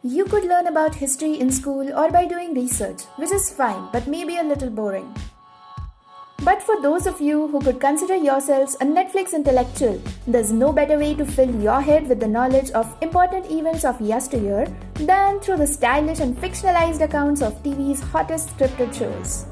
You could learn about history in school or by doing research, which is fine but maybe a little boring. But for those of you who could consider yourselves a Netflix intellectual, there's no better way to fill your head with the knowledge of important events of yesteryear than through the stylish and fictionalized accounts of TV's hottest scripted shows.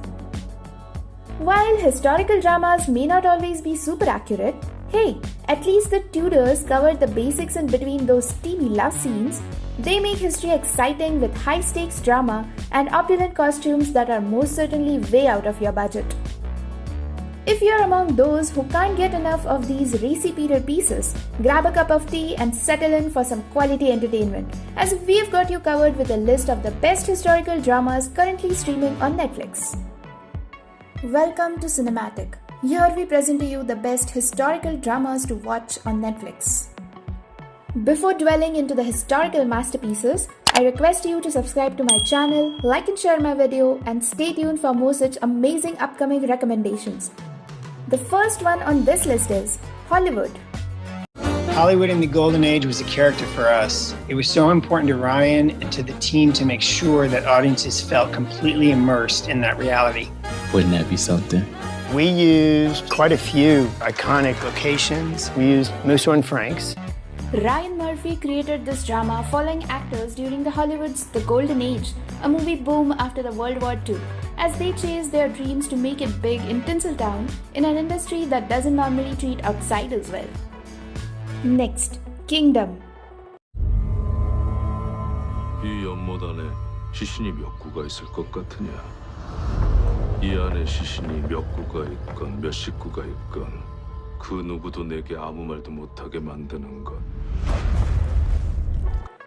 While historical dramas may not always be super accurate, hey, at least the Tudors covered the basics in between those steamy love scenes. They make history exciting with high-stakes drama and opulent costumes that are most certainly way out of your budget. If you're among those who can't get enough of these racy period pieces, grab a cup of tea and settle in for some quality entertainment, as we've got you covered with a list of the best historical dramas currently streaming on Netflix. Welcome to Cinematic. Here we present to you the best historical dramas to watch on Netflix. Before dwelling into the historical masterpieces, I request you to subscribe to my channel, like and share my video, and stay tuned for more such amazing upcoming recommendations. The first one on this list is Hollywood. Hollywood in the Golden Age was a character for us. It was so important to Ryan and to the team to make sure that audiences felt completely immersed in that reality. Wouldn't that be something? We used quite a few iconic locations. We used Musso and Frank's. Ryan Murphy created this drama following actors during the Hollywood's The Golden Age, a movie boom after the World War II, as they chase their dreams to make it big in Tinseltown in an industry that doesn't normally treat outsiders well. Next, Kingdom. 이 연못 안에 시신이 몇 구가 있을 것 같으냐? 이 안에 시신이 몇 구가 있건 몇 식구가 있건 그 누구도 내게 아무 말도 못하게 만드는 것.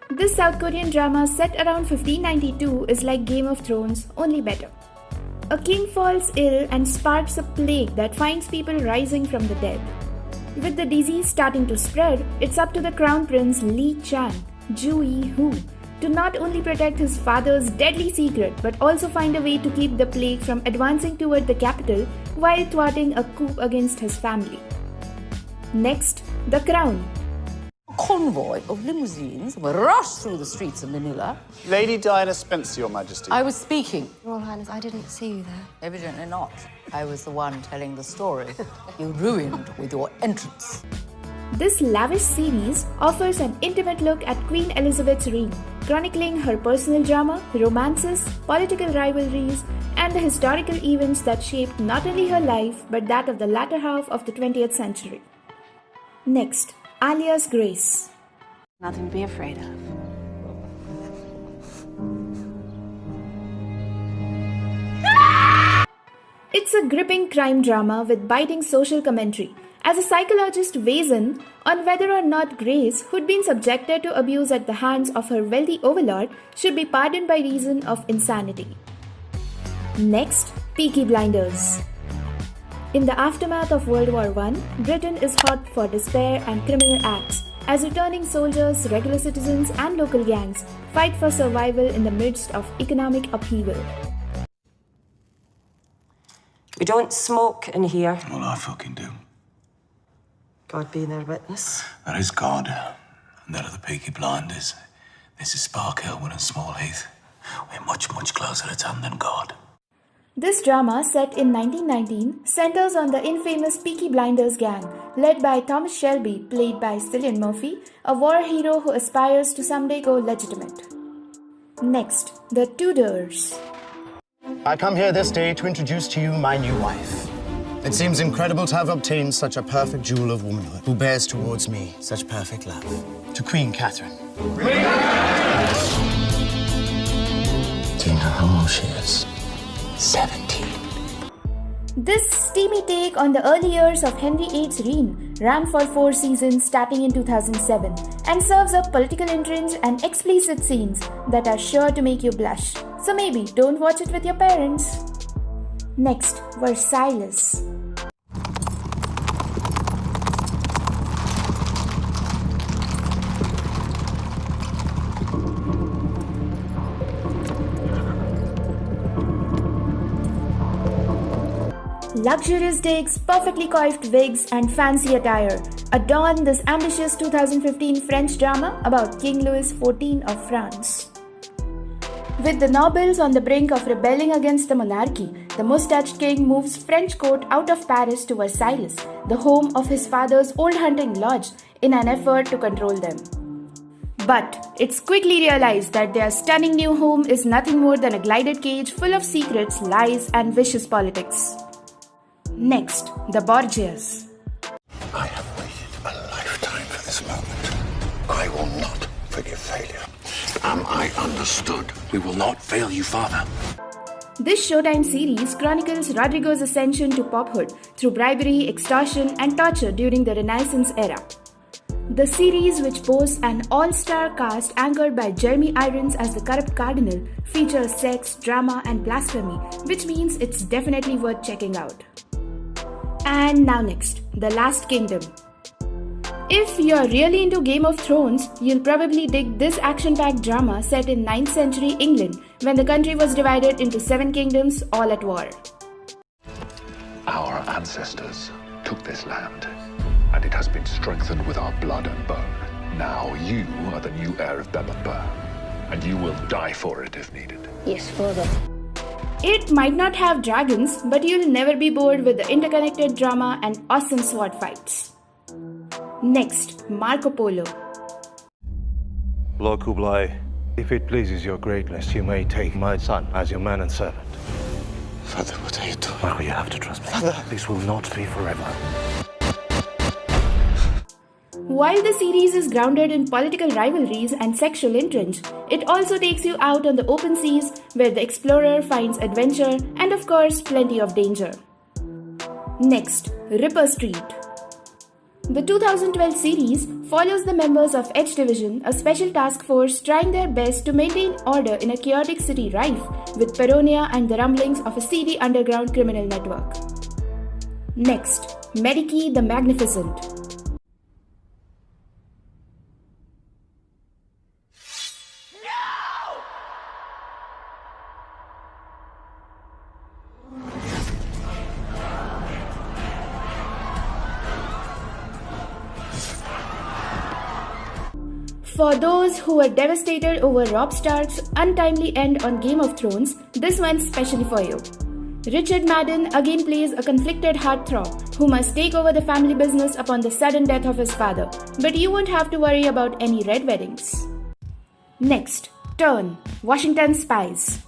This South Korean drama set around 1592 is like Game of Thrones, only better. A king falls ill and sparks a plague that finds people rising from the dead. With the disease starting to spread, it's up to the crown prince Lee Chang, Ju Yi-hoo, to not only protect his father's deadly secret but also find a way to keep the plague from advancing toward the capital while thwarting a coup against his family. Next, The Crown. A convoy of limousines were rushed through the streets of Manila. Lady Diana Spencer, Your Majesty. I was speaking. Royal Highness, I didn't see you there. Evidently not. I was the one telling the story. You ruined with your entrance. This lavish series offers an intimate look at Queen Elizabeth's reign, chronicling her personal drama, romances, political rivalries, and the historical events that shaped not only her life but that of the latter half of the 20th century. Next, Alias Grace. Nothing to be afraid of. It's a gripping crime drama with biting social commentary, as a psychologist weighs in on whether or not Grace, who'd been subjected to abuse at the hands of her wealthy overlord, should be pardoned by reason of insanity. Next, Peaky Blinders. In the aftermath of World War I, Britain is hot for despair and criminal acts, as returning soldiers, regular citizens, and local gangs fight for survival in the midst of economic upheaval. We don't smoke in here. Well, I fucking do. God be their witness. That is God, and that are the Peaky Blinders. This is Sparkhill and Small Heath. We're much, much closer to town than God. This drama, set in 1919, centers on the infamous Peaky Blinders gang, led by Thomas Shelby, played by Cillian Murphy, a war hero who aspires to someday go legitimate. Next, The Tudors. I come here this day to introduce to you my new wife. It seems incredible to have obtained such a perfect jewel of womanhood, who bears towards me such perfect love. To Queen Catherine. Do you know how old she is? 17. This steamy take on the early years of Henry VIII's reign ran for 4 seasons starting in 2007 and serves up political intrigue and explicit scenes that are sure to make you blush. So maybe don't watch it with your parents. Next, Versailles. Luxurious digs, perfectly coiffed wigs, and fancy attire adorn this ambitious 2015 French drama about King Louis XIV of France. With the nobles on the brink of rebelling against the monarchy, the mustached king moves French court out of Paris to Versailles, the home of his father's old hunting lodge, in an effort to control them. But it's quickly realized that their stunning new home is nothing more than a glided cage full of secrets, lies, and vicious politics. Next, the Borgias. I have waited a lifetime for this moment. I will not forgive failure. Am I understood? We will not fail you, Father. This Showtime series chronicles Rodrigo's ascension to pophood through bribery, extortion, and torture during the Renaissance era. The series, which boasts an all-star cast anchored by Jeremy Irons as the corrupt cardinal, features sex, drama, and blasphemy, which means it's definitely worth checking out. And now next, The Last Kingdom. If you're really into Game of Thrones, you'll probably dig this action-packed drama set in 9th century England when the country was divided into 7 kingdoms all at war. Our ancestors took this land, and it has been strengthened with our blood and bone. Now you are the new heir of Bebbanburg, and you will die for it if needed. Yes, Father. It might not have dragons, but you'll never be bored with the interconnected drama and awesome sword fights. Next, Marco Polo. Lord Kublai, if it pleases your greatness, you may take my son as your man and servant. Father, what are you doing? Marco, you have to trust me. Father. This will not be forever. While the series is grounded in political rivalries and sexual intrigue, it also takes you out on the open seas where the explorer finds adventure and, of course, plenty of danger. Next, Ripper Street. The 2012 series follows the members of H Division, a special task force trying their best to maintain order in a chaotic city rife with paranoia and the rumblings of a seedy underground criminal network. Next, Medici the Magnificent. For those who were devastated over Robb Stark's untimely end on Game of Thrones, this one's specially for you. Richard Madden again plays a conflicted heartthrob who must take over the family business upon the sudden death of his father, but you won't have to worry about any red weddings. Next, Turn, Washington's Spies.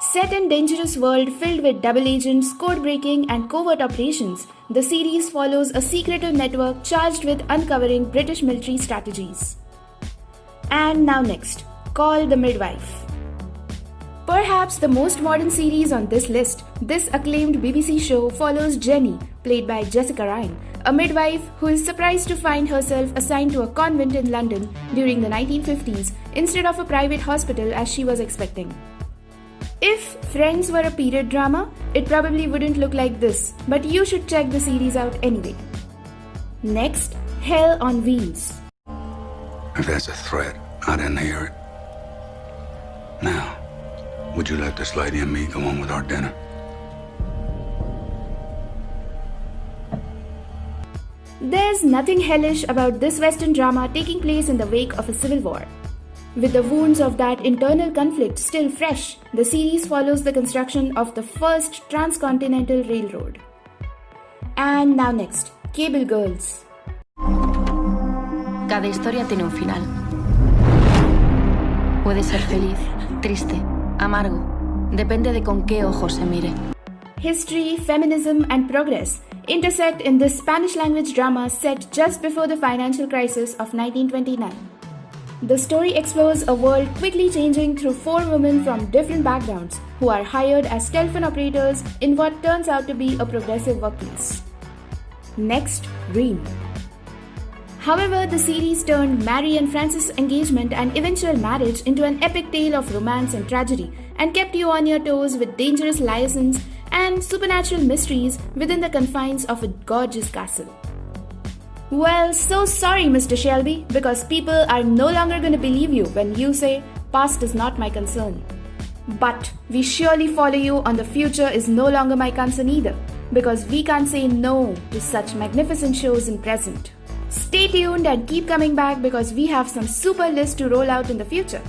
Set in dangerous world filled with double agents, code breaking, and covert operations, the series follows a secretive network charged with uncovering British military strategies. And now next, Call the Midwife. Perhaps the most modern series on this list, this acclaimed BBC show follows Jenny, played by Jessica Ryan, a midwife who is surprised to find herself assigned to a convent in London during the 1950s instead of a private hospital as she was expecting. If Friends were a period drama, it probably wouldn't look like this, but you should check the series out anyway. Next, Hell on Wheels. If that's a threat, I didn't hear it. Now, would you let this lady and me go on with our dinner? There's nothing hellish about this Western drama taking place in the wake of a civil war. With the wounds of that internal conflict still fresh, the series follows the construction of the first transcontinental railroad. And now next, Cable Girls. Cada historia tiene un final. Puede ser feliz, triste, amargo. Depende de con qué ojos se mire. History, feminism, and progress intersect in this Spanish-language drama set just before the financial crisis of 1929. The story explores a world quickly changing through 4 women from different backgrounds who are hired as telephone operators in what turns out to be a progressive workplace. Next, Reign. However, the series turned Mary and Francis' engagement and eventual marriage into an epic tale of romance and tragedy and kept you on your toes with dangerous liaisons and supernatural mysteries within the confines of a gorgeous castle. Well, so sorry, Mr. Shelby, because people are no longer going to believe you when you say, past is not my concern. But we surely follow you on the future is no longer my concern either, because we can't say no to such magnificent shows in present. Stay tuned and keep coming back because we have some super lists to roll out in the future.